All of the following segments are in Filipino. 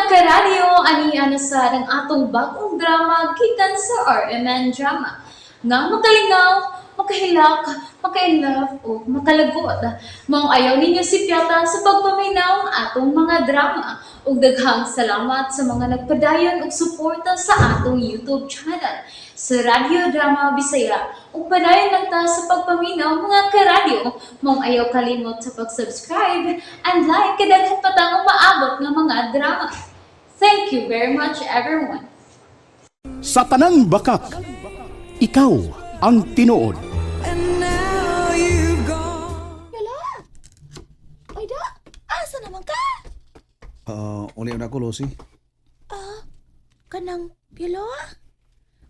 karadyo, aniya na sa ng atong bagong drama gikan sa RMN Drama. Nga makalingaw, makahilak, maka-inlove, o makalagot. Maong ayaw ninyo si Piata sa pagpaminaw ng atong mga drama. Ug daghang salamat sa mga nagpadayon ug suporta sa atong YouTube channel sa Radyo Drama Bisaya. Ug padayon lang ta sa pagpaminaw mga karadyo. Maong ayaw kalimot sa pag-subscribe and like kadaghan pa tang maabot nga mga drama. Thank you very much everyone. Sa tanang bakak, ikaw ang tinuod. And now you've gone. Yala! Ay da! Asa naman ka? Uli na ako, Lucy. Kanang, Yalo?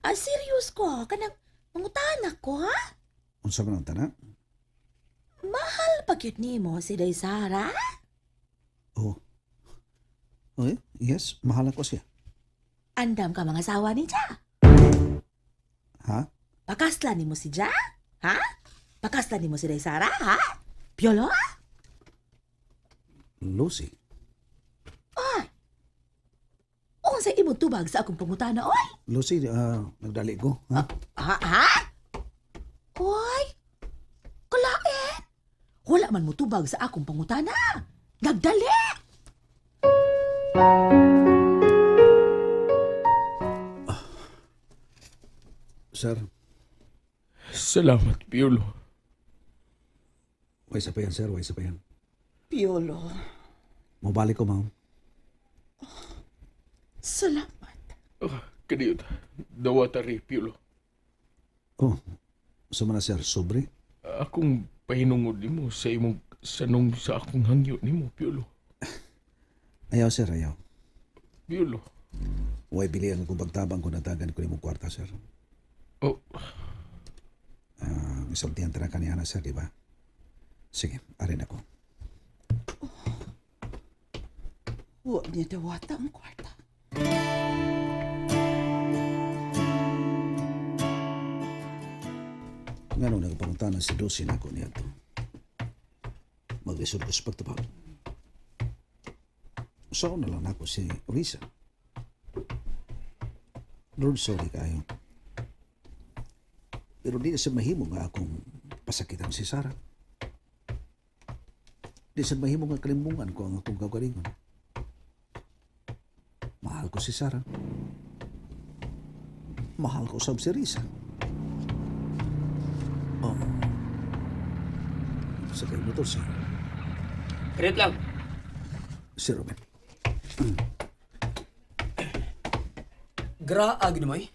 Serious ko? Kanang, mangutahan ako, ha? Unsa man ang tanak? Mahal pag yun ni mo si Day Sara? Oh. Okay, yes, mahal ako siya. Andam ka mga asawa ni Ja? Ha? Pakaslan ni mo si Ja? Ha? Pakaslan ni mo si Day Sara, ha? Piolo? Lucy? Ay! Kung sa imong tubag sa akong pangutana, oy! Lucy, nagdali ko, ha? Ha? Oy! Kalain! Wala man mo tubag sa akong pangutana. Nagdali! Sir, Salamat, Piolo. way sa pa yan, sir, way sa pa yan. Piolo, Mabalik ko, ma'am. salamat. Kaniyot, dawatari, Piolo. Oh, sa mana, sir, sobre? Akong pahinungod nimo sa imong sanong sa akong hangyo nimo, Piolo. Ayaw, sir, ayaw. Piolo. Way bilihan kung pagtabang ko natagan ko ni mong kwarta, sir. Oh, Isultihan tara ka niya na, sir, di ba? Sige, arin ako. Huwag niya dawata ang kwarta. Nga nung nagpangunta na si Lucy na ako niya to. Mag-result ko sa pagtabang. Saan na lang ako si Risa. Lord, sorry kayo. Pero di na sa mahimo nga akong pasakitan si Sarah. Di sa mahimo nga kalimbungan ko ang akong kagalingon. Mahal ko si Sarah. Mahal ko sab si Risa. Oh. Sa kayo motor si Kredit lang. Ruben. Graag mo eh.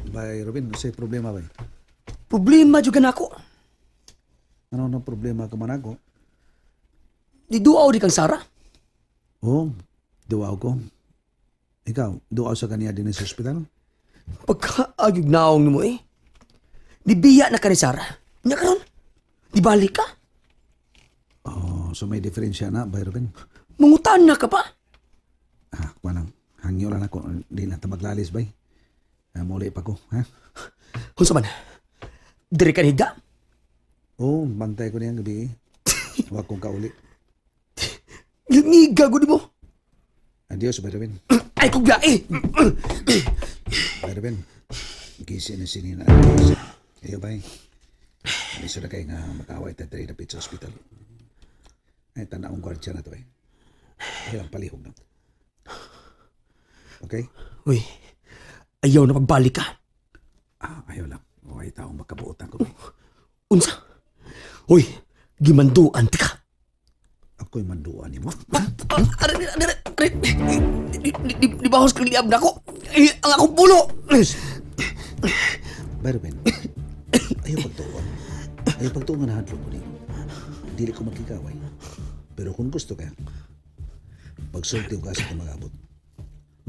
Bay, Ruben, kasi problema ba? Problema juga na ako. Ano na problema ka man ako? Diduaw di kang Sara. Oh, duwaw ko. Ikaw, duwaw sa kaniya din sa ospital? Pagkaagig naong mo eh. Dibiya na ka ni Sara. Nya karon. Di balik ka. Oh, so may diferensya na, Bay, Ruben. Mangutan na ka pa. Walang, hangyo lang ako. Di na tabaglalis, Bay. Muli pa ko, ha? Unsa man? Diri ka higda. Oh, bantay ko niyang gabi. Huwag kong kauli. Ngiga gud mo. Adios, Bay, Ruben. Ay kog lae. Bay, Ruben. Gisi na sinina. Ayo, Bay. Aliso na kayo nga makaway tatari na sa hospital. Ay, tanawang gwardiya na to, eh. Ayaw, palihog na. Okay? Uy. Ayaw na pagbalik ka. Ayaw lang. Ay, taong makabuotan ko, Bay. Unsa? Uy, gimanduan ti ka. Ako'y manduan ni mo. Di ba hos kaliab na ako? Ang akong pulo. Pero Ben, ayaw pagtuon. Ayaw pagtuon nga nahadlo ko niyo. Dili ko magkikaway. Pero kung gusto ka, pagsulti ka sa mag-abot.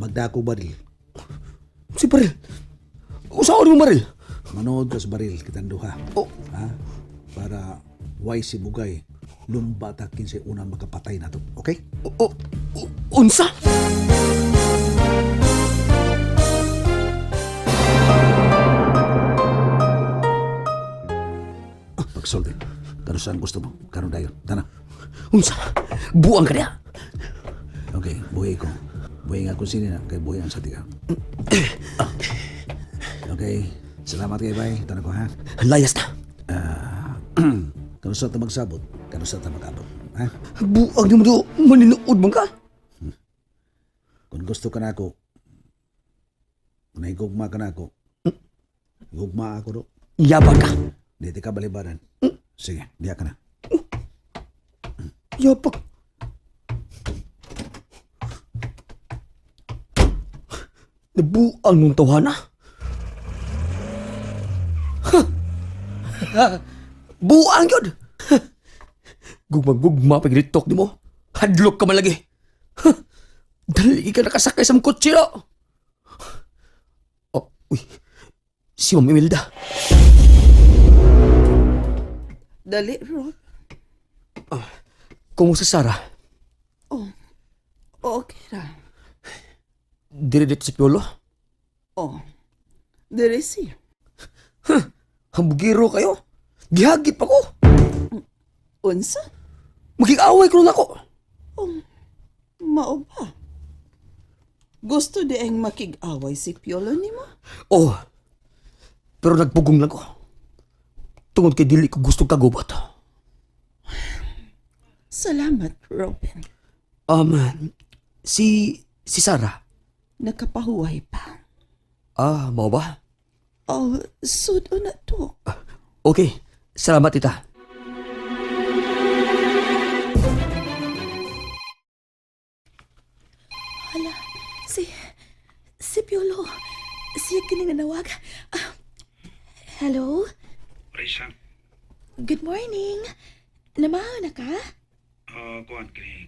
Magdako baril. Si Baril. Usaon mo Baril? Manood ka sa baril, kitang duha. Oh. Ha? Para way si Bugay, lumbatakin sa unang makapatay na to. Okay? Unsa? Pagsulti. Kano saan gusto mo? Karon dayon. Tana. Unsa? Buang ka niya. Okay, buhay ko. Buhay nga kung sino na, kay buhay ang sa tiga. Okay, salamat kay bay. Tanong ko ha. Layas na. Kanusta ta magsabot? Kanusta ta mag-abot? Ha? Buang ni mo do, maninood man ka. Kung gusto ka na ako, kung naigugma ka na ako, gugma ako do. Yabang ka. Dito ka balibaran. Sige, diya ka na. Yabang. Nabuang mong tawhana. Buang yun. Gugma-gugma pagritok ni mo. Hadlok ka man lagi. Dali ka nakasakay sa mong kutsi, no? Oh, uy. Si Ma'am Imelda. Dali, Rob. Kumusta Sarah? Oh, okay ra. Diri dito sa Piolo? Oh, there is here. Hambugiro kayo. Gihagit pa ko. Unsa? Magig-away ko na ako. Mao ba? Gusto di ang makig-away si Piolo ni mo? Oh, pero nagpugong lang ko. Tungod kay dili ko gusto kagubot. Salamat, Robin. Si Sarah. Nakapahuway pa. Mau ba? Oh, sudo na to. Okay, salamat tita. Hala, si Piolo. Siya kini nanawag. Hello? Risa, Good morning. Namahaw na ka? kuhan kini.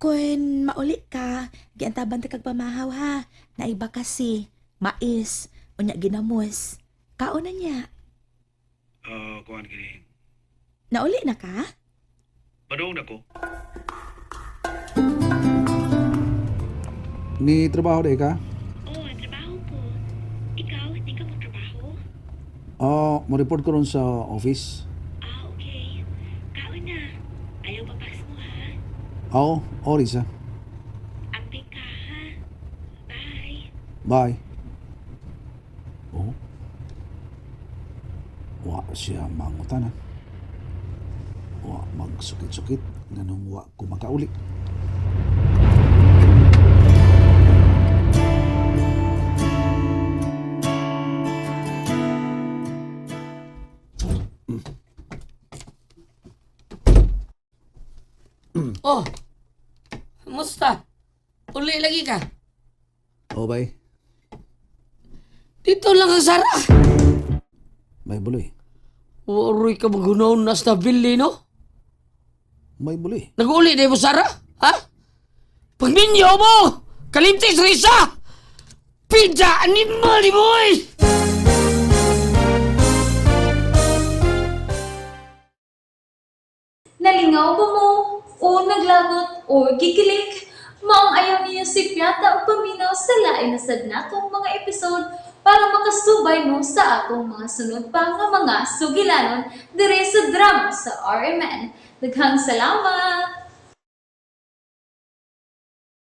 Kung mauli ka, giantaban ta kag pamahaw ha. Naiba kasi, mais, unya ginamos. Kaon na niya. Kuhan kini. Nauli na ka? Padung na ko. Ni trabaho day ka? Oo, trabaho ko. Ikaw, di ka mo trabaho? Mo report ko ron sa office. Okay. Kaon na. Ayaw papas mo, ha? Risa. Apik ka, ha? Bye. Bye. Wa siya mangutan ha. Wa magsukit-sukit nganong wa ko makauli. Oh, musta? Uli lagi ka? Bay. Dito lang ang Sara. May buloy. Uroy ka magunahon na sa bili, no? May buloy. Nag-uli na mo, Sara? Ha? Pagminyo mo! Kalimtis, Risa! Pidya! Animal, di boy! Nalingaw ba mo? O naglagot? O gigilik? Maong ayaw niya si Piata o paminaw sa lain na sad natong mga episode para makasubay mo sa atong mga sunod pa nga mga sugilanon dire sa drama sa RMN. Daghang salamat!